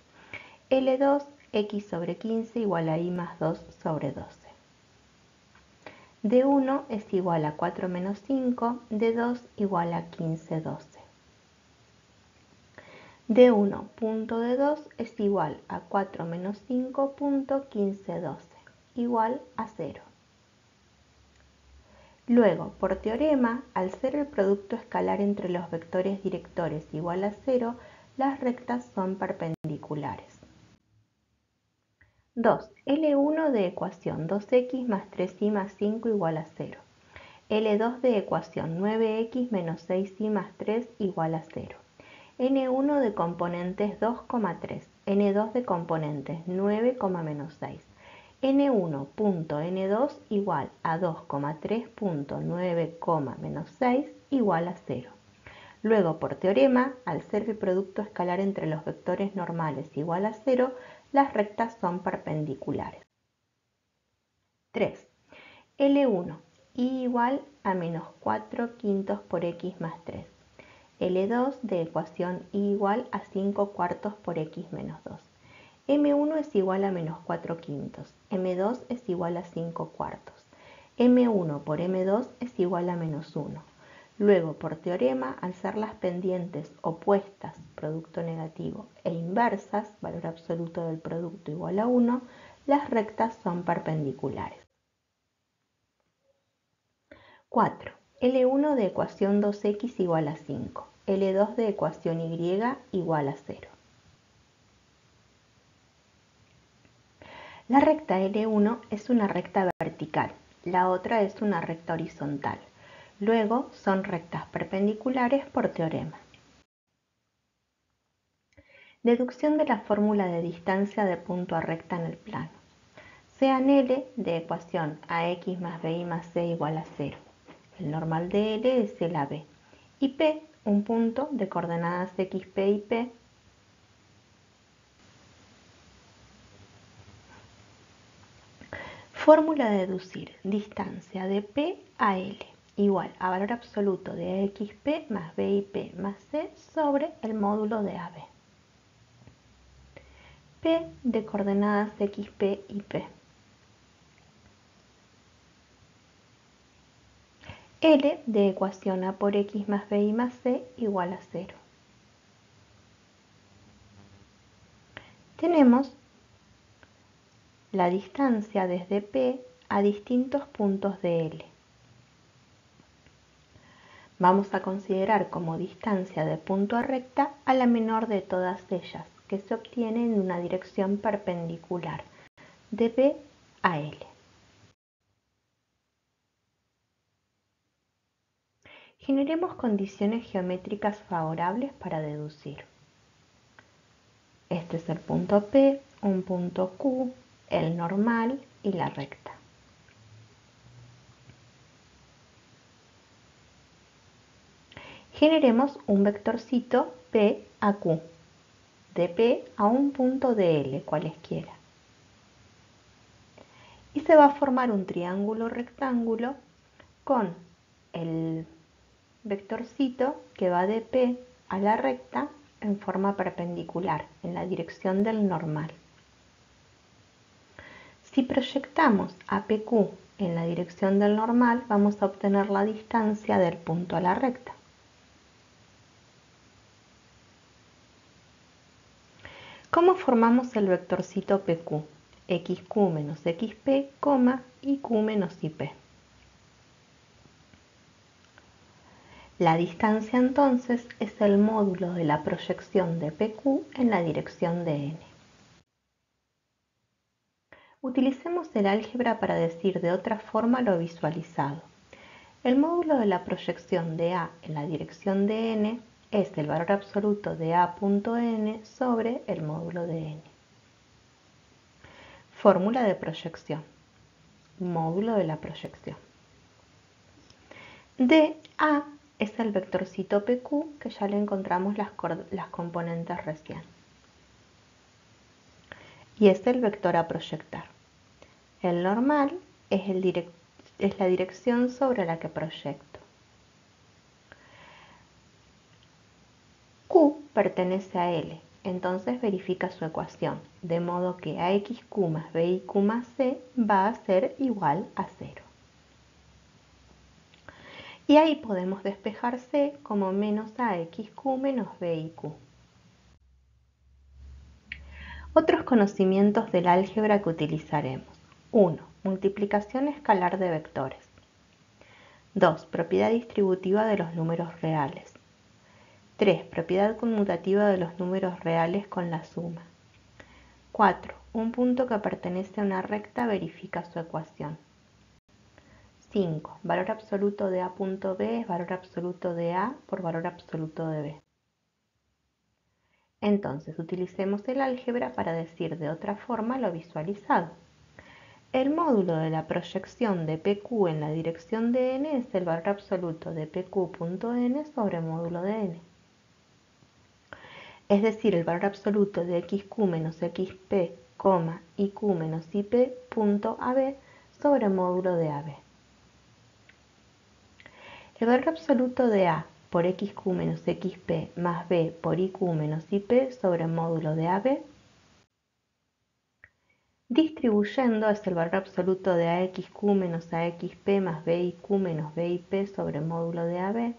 L2, x sobre 15 igual a y más 2 sobre 12. D1 es igual a 4 menos 5, D2 igual a 15, 12. D1.D2 es igual a 4 menos 5.15, 12, igual a 0. Luego, por teorema, al ser el producto escalar entre los vectores directores igual a 0, las rectas son perpendiculares. 2. L1 de ecuación 2x más 3y más 5 igual a 0. L2 de ecuación 9x menos 6y más 3 igual a 0. N1 de componentes 2,3. N2 de componentes 9, menos 6. N1.N2 igual a 2,3.9, menos 6 igual a 0. Luego, por teorema, al ser el producto escalar entre los vectores normales igual a 0, las rectas son perpendiculares. 3. L1 y igual a menos 4/5 por x más 3. L2 de ecuación y igual a 5/4 por x menos 2. M1 es igual a menos 4/5. M2 es igual a 5/4. M1 por M2 es igual a menos 1. Luego, por teorema, al ser las pendientes opuestas, producto negativo, e inversas, valor absoluto del producto igual a 1, las rectas son perpendiculares. 4. L1 de ecuación 2x igual a 5. L2 de ecuación y igual a 0. La recta L1 es una recta vertical, la otra es una recta horizontal. Luego son rectas perpendiculares por teorema. Deducción de la fórmula de distancia de punto a recta en el plano. Sean L de ecuación ax más bi más c igual a 0. El normal de L es el AB. Y P, un punto de coordenadas xp y p. Fórmula de deducir distancia de P a L igual a valor absoluto de xp más bip más c sobre el módulo de AB. P de coordenadas xp y p. L de ecuación a por x más bi más c igual a 0. Tenemos la distancia desde P a distintos puntos de L. Vamos a considerar como distancia de punto a recta a la menor de todas ellas, que se obtiene en una dirección perpendicular de P a L. Generemos condiciones geométricas favorables para deducir. Este es el punto P, un punto Q, el normal y la recta. Generemos un vectorcito P a Q, de P a un punto de L, cualesquiera. Y se va a formar un triángulo rectángulo con el vectorcito que va de P a la recta en forma perpendicular, en la dirección del normal. Si proyectamos a PQ en la dirección del normal, vamos a obtener la distancia del punto a la recta. ¿Cómo formamos el vectorcito PQ? XQ menos XP, y Q menos IP. La distancia entonces es el módulo de la proyección de PQ en la dirección de N. Utilicemos el álgebra para decir de otra forma lo visualizado. El módulo de la proyección de A en la dirección de N es el valor absoluto de A.N sobre el módulo de N. Fórmula de proyección. Módulo de la proyección. De A es el vectorcito PQ, que ya le encontramos las componentes recién. Y es el vector a proyectar. El normal es la dirección sobre la que proyecto. Q pertenece a L, entonces verifica su ecuación, de modo que AXQ más BIQ más C va a ser igual a 0. Y ahí podemos despejar C como menos AXQ menos BIQ. Otros conocimientos del álgebra que utilizaremos. 1. Multiplicación escalar de vectores. 2. Propiedad distributiva de los números reales. 3. Propiedad conmutativa de los números reales con la suma. 4. Un punto que pertenece a una recta verifica su ecuación. 5. Valor absoluto de A.B es valor absoluto de A por valor absoluto de B. Entonces, utilicemos el álgebra para decir de otra forma lo visualizado. El módulo de la proyección de PQ en la dirección de N es el valor absoluto de PQ.N sobre módulo de N. Es decir, el valor absoluto de XQ menos XP, y Q menos IP.AB sobre módulo de AB. El valor absoluto de A por XQ menos XP más B por IQ menos IP sobre módulo de AB, distribuyendo, es el valor absoluto de AXQ menos AXP más BIQ menos BIP sobre módulo de AB,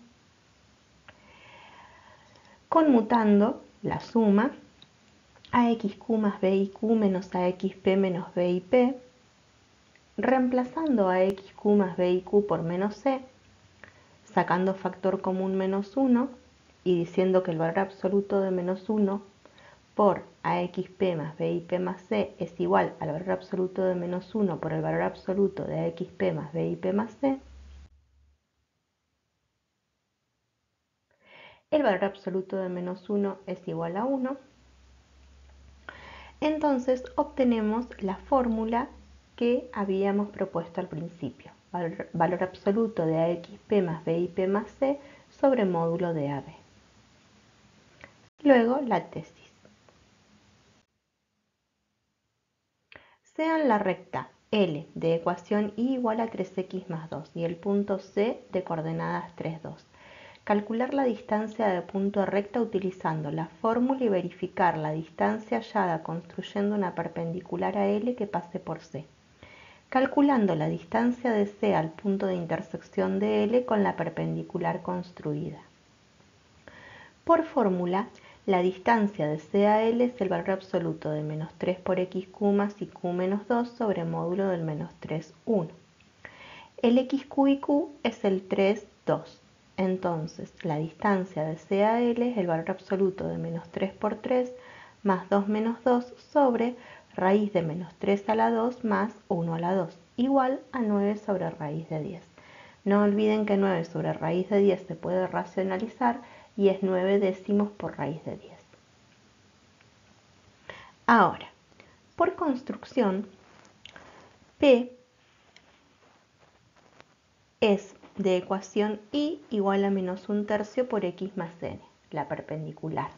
conmutando la suma AXQ más BIQ menos AXP menos BIP, reemplazando AXQ más BIQ por menos C, sacando factor común menos 1 y diciendo que el valor absoluto de menos 1 por AXP más BIP más C es igual al valor absoluto de menos 1 por el valor absoluto de AXP más BIP más C, el valor absoluto de menos 1 es igual a 1, entonces obtenemos la fórmula que habíamos propuesto al principio, valor absoluto de AXP más BIP más C sobre módulo de AB. Luego la tesis. Sean la recta L de ecuación y igual a 3x más 2 y el punto C de coordenadas 3, 2. Calcular la distancia de punto a recta utilizando la fórmula y verificar la distancia hallada construyendo una perpendicular a L que pase por C. Calculando la distancia de C al punto de intersección de L con la perpendicular construida. Por fórmula, la distancia de C a L es el valor absoluto de menos 3 por xq más iq menos 2 sobre módulo del menos 3, 1. El xq y q es el 3, 2. Entonces, la distancia de C a L es el valor absoluto de menos 3 por 3 más 2 menos 2 sobre raíz de menos 3 a la 2 más 1 a la 2, igual a 9 sobre raíz de 10. No olviden que 9 sobre raíz de 10 se puede racionalizar y es 9 décimos por raíz de 10. Ahora, por construcción, P es de ecuación y igual a menos 1/3 por x más n, la perpendicular.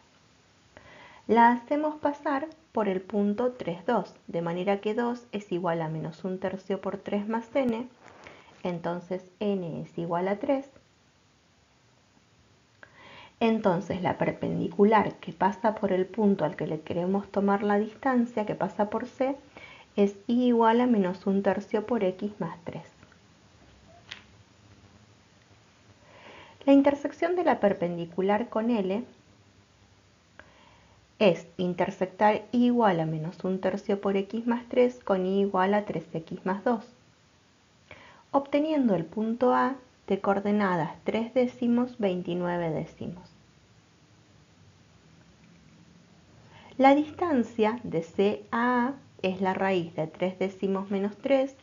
La hacemos pasar por el punto 3, 2, de manera que 2 es igual a menos 1/3 por 3 más n, entonces n es igual a 3. Entonces la perpendicular que pasa por el punto al que le queremos tomar la distancia, que pasa por C, es y igual a menos 1/3 por x más 3. La intersección de la perpendicular con L es intersectar y igual a menos 1/3 por x más 3 con y igual a 3x más 2, obteniendo el punto A de coordenadas 3 décimos, 29 décimos. La distancia de C a A es la raíz de 3 décimos menos 3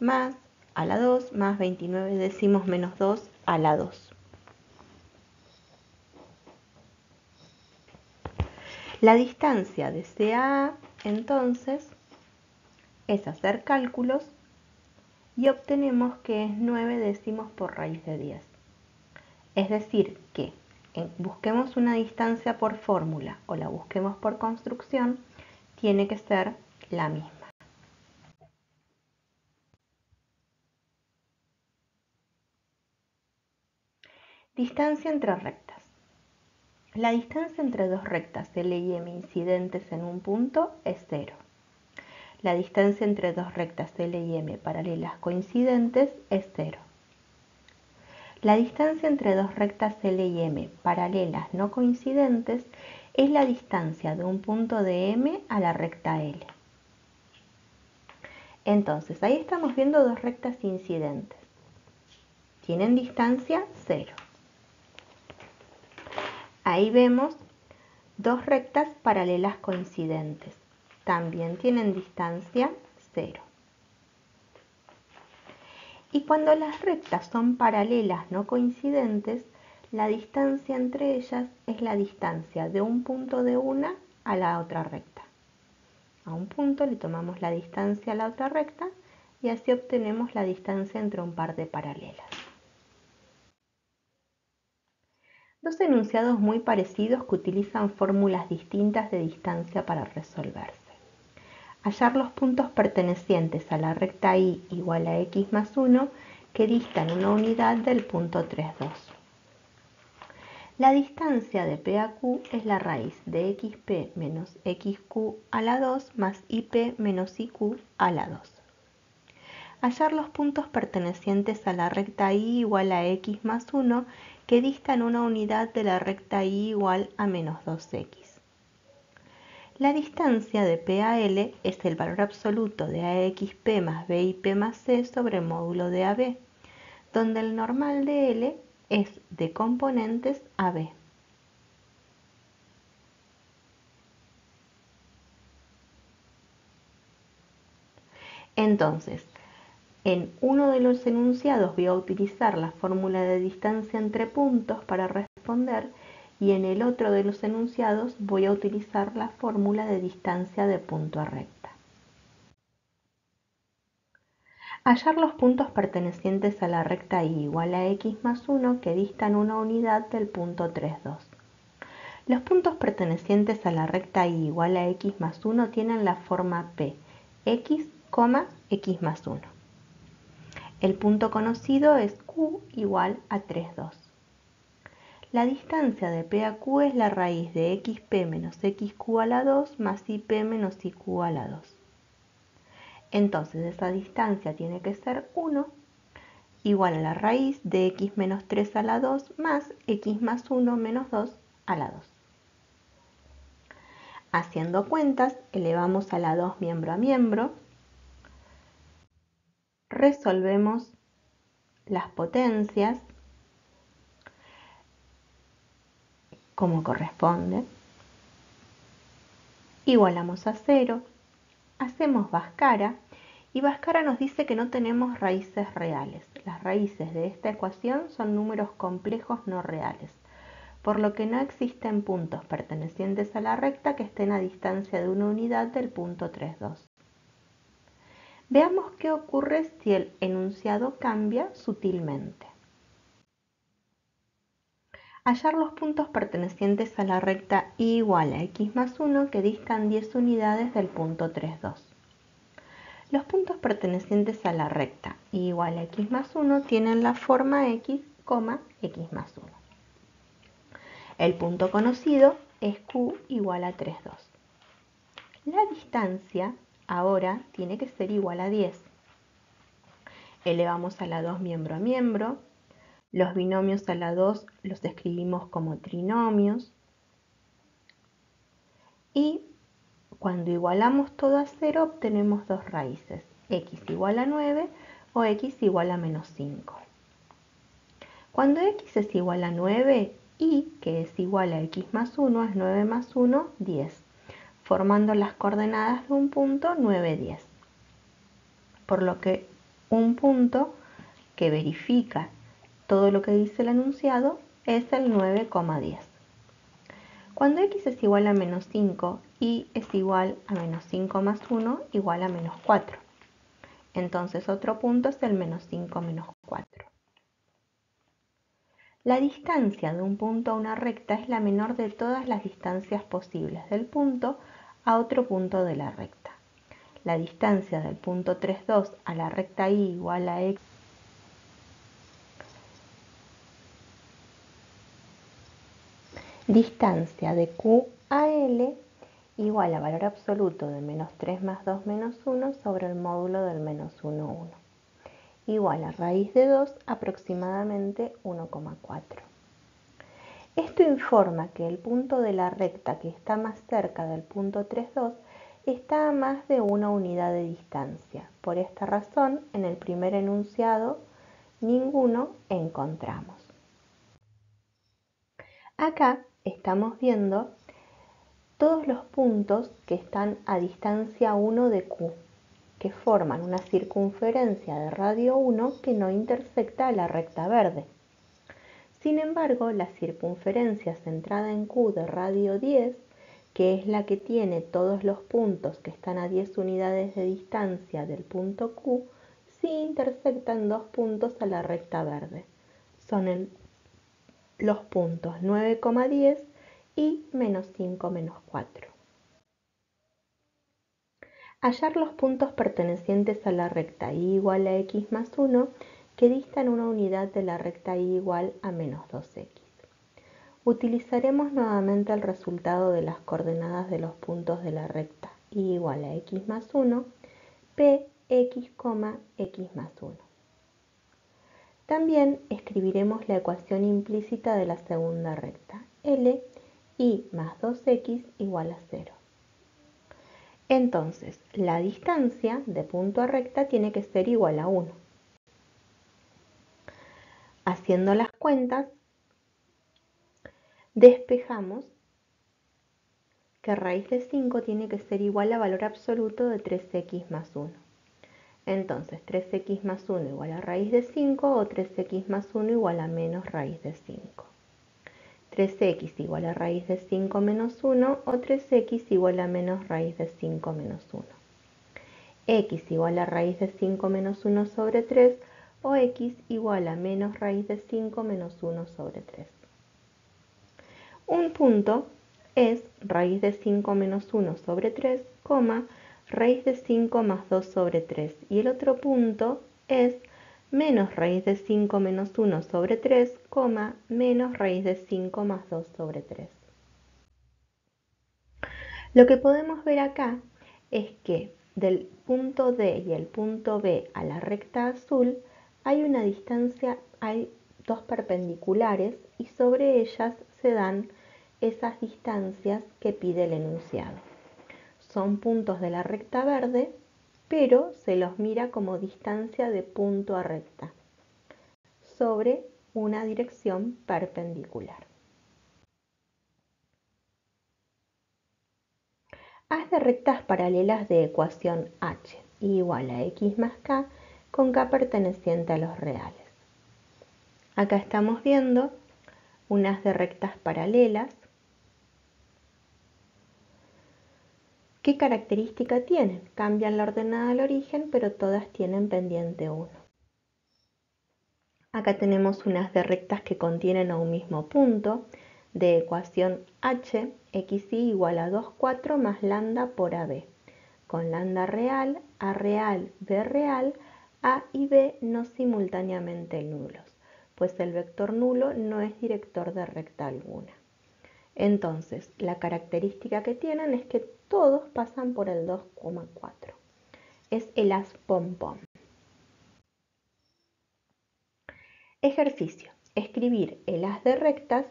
más a la 2 más 29 décimos menos 2 a la 2. La distancia de C a A, entonces, es hacer cálculos y obtenemos que es 9 décimos por raíz de 10. Es decir, que busquemos una distancia por fórmula o la busquemos por construcción, tiene que ser la misma. Distancia entre rectas. La distancia entre dos rectas L y M incidentes en un punto es 0. La distancia entre dos rectas L y M paralelas coincidentes es 0. La distancia entre dos rectas L y M paralelas no coincidentes es la distancia de un punto de M a la recta L. Entonces, ahí estamos viendo dos rectas incidentes. Tienen distancia 0. Ahí vemos dos rectas paralelas coincidentes. También tienen distancia 0. Y cuando las rectas son paralelas no coincidentes, la distancia entre ellas es la distancia de un punto de una a la otra recta. A un punto le tomamos la distancia a la otra recta y así obtenemos la distancia entre un par de paralelas. Dos enunciados muy parecidos que utilizan fórmulas distintas de distancia para resolverse. Hallar los puntos pertenecientes a la recta y igual a x más 1 que distan una unidad del punto 3, 2. La distancia de P a Q es la raíz de xp menos xq a la 2 más ip menos iq a la 2. Hallar los puntos pertenecientes a la recta y igual a x más 1 que distan una unidad de la recta y igual a menos 2x. La distancia de P a L es el valor absoluto de AXP más BIP más C sobre módulo de AB, donde el normal de L es de componentes AB. Entonces, en uno de los enunciados voy a utilizar la fórmula de distancia entre puntos para responder y en el otro de los enunciados voy a utilizar la fórmula de distancia de punto a recta. Hallar los puntos pertenecientes a la recta y igual a x más 1 que distan una unidad del punto 3, 2. Los puntos pertenecientes a la recta y igual a x más 1 tienen la forma P, x, x más 1. El punto conocido es Q igual a 3, 2. La distancia de P a Q es la raíz de xp menos xq a la 2 más ip menos iq a la 2. Entonces esa distancia tiene que ser 1 igual a la raíz de x menos 3 a la 2 más x más 1 menos 2 a la 2. Haciendo cuentas, elevamos a la 2 miembro a miembro, resolvemos las potencias como corresponde, igualamos a 0, hacemos Bhaskara y Bhaskara nos dice que no tenemos raíces reales. Las raíces de esta ecuación son números complejos no reales, por lo que no existen puntos pertenecientes a la recta que estén a distancia de una unidad del punto 3, 2. Veamos qué ocurre si el enunciado cambia sutilmente. Hallar los puntos pertenecientes a la recta y igual a x más 1 que distan 10 unidades del punto 3, 2. Los puntos pertenecientes a la recta y igual a x más 1 tienen la forma x, x más 1. El punto conocido es q igual a 3, 2. La distancia ahora tiene que ser igual a 10. Elevamos a la 2 miembro a miembro. Los binomios a la 2 los escribimos como trinomios. Y cuando igualamos todo a 0 obtenemos dos raíces, x igual a 9 o x igual a menos 5. Cuando x es igual a 9, y que es igual a x más 1 es 9 más 1, 10, formando las coordenadas de un punto 9, 10. Por lo que un punto que verifica todo lo que dice el enunciado es el 9,10. Cuando x es igual a menos 5, y es igual a menos 5 más 1 igual a menos 4. Entonces otro punto es el menos 5 menos 4. La distancia de un punto a una recta es la menor de todas las distancias posibles del punto a otro punto de la recta. La distancia del punto 3, 2 a la recta y igual a x distancia de q a L igual a valor absoluto de menos 3 más 2 menos 1 sobre el módulo del menos 1, 1. Igual a raíz de 2 aproximadamente 1,4. Esto informa que el punto de la recta que está más cerca del punto 3, 2 está a más de una unidad de distancia. Por esta razón, en el primer enunciado, ninguno encontramos. Acá estamos viendo todos los puntos que están a distancia 1 de Q, que forman una circunferencia de radio 1 que no intersecta a la recta verde. Sin embargo, la circunferencia centrada en Q de radio 10, que es la que tiene todos los puntos que están a 10 unidades de distancia del punto Q, sí intersectan dos puntos a la recta verde. Son los puntos 9,10 y menos 5 menos 4. Hallar los puntos pertenecientes a la recta y igual a x más 1 que distan una unidad de la recta y igual a menos 2x. Utilizaremos nuevamente el resultado de las coordenadas de los puntos de la recta y igual a x más 1, p, x, x más 1. También escribiremos la ecuación implícita de la segunda recta, L, y más 2x igual a 0. Entonces, la distancia de punto a recta tiene que ser igual a 1. Haciendo las cuentas, despejamos que raíz de 5 tiene que ser igual a valor absoluto de 3x más 1. Entonces, 3x más 1 igual a raíz de 5 o 3x más 1 igual a menos raíz de 5. 3x igual a raíz de 5 menos 1 o 3x igual a menos raíz de 5 menos 1. X igual a raíz de 5 menos 1 sobre 3 o x igual a menos raíz de 5 menos 1 sobre 3. Un punto es raíz de 5 menos 1 sobre 3, raíz de 5 más 2 sobre 3. Y el otro punto es menos raíz de 5 menos 1 sobre 3, menos raíz de 5 más 2 sobre 3. Lo que podemos ver acá es que del punto D y el punto B a la recta azul hay una distancia, hay dos perpendiculares y sobre ellas se dan esas distancias que pide el enunciado. Son puntos de la recta verde, pero se los mira como distancia de punto a recta sobre una dirección perpendicular. Haz de rectas paralelas de ecuación h igual a x más k con k perteneciente a los reales. Acá estamos viendo unas de rectas paralelas. ¿Qué característica tienen? Cambian la ordenada al origen, pero todas tienen pendiente 1. Acá tenemos unas de rectas que contienen a un mismo punto, de ecuación h, xy igual a 2, 4 más lambda por ab, con lambda real, a real, b real, a y b no simultáneamente nulos, pues el vector nulo no es director de recta alguna. Entonces, la característica que tienen es que todos pasan por el 2,4. Es el haz pom-pom. Ejercicio. Escribir el haz de rectas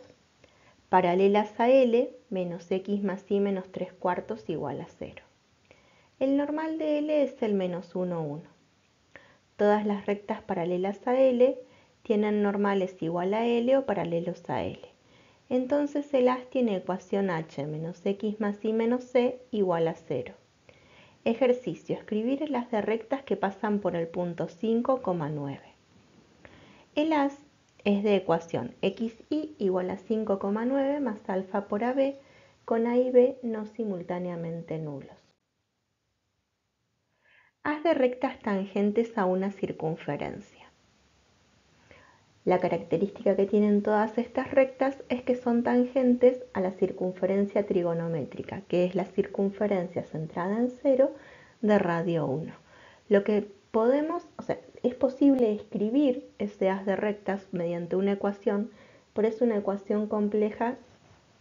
paralelas a L menos x más y menos 3 cuartos igual a 0. El normal de L es el menos 1, 1. Todas las rectas paralelas a L tienen normales igual a L o paralelos a L. Entonces el haz tiene ecuación h menos x más y menos c igual a 0. Ejercicio. Escribir el haz de rectas que pasan por el punto 5,9. El haz es de ecuación xy igual a 5,9 más alfa por ab, con a y b no simultáneamente nulos. Haz de rectas tangentes a una circunferencia. La característica que tienen todas estas rectas es que son tangentes a la circunferencia trigonométrica, que es la circunferencia centrada en 0 de radio 1. Lo que podemos, es posible escribir ese haz de rectas mediante una ecuación, pero es una ecuación compleja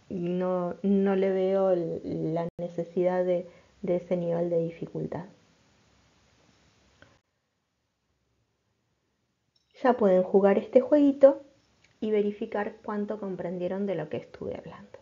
y no le veo la necesidad de ese nivel de dificultad. Ya pueden jugar este jueguito y verificar cuánto comprendieron de lo que estuve hablando.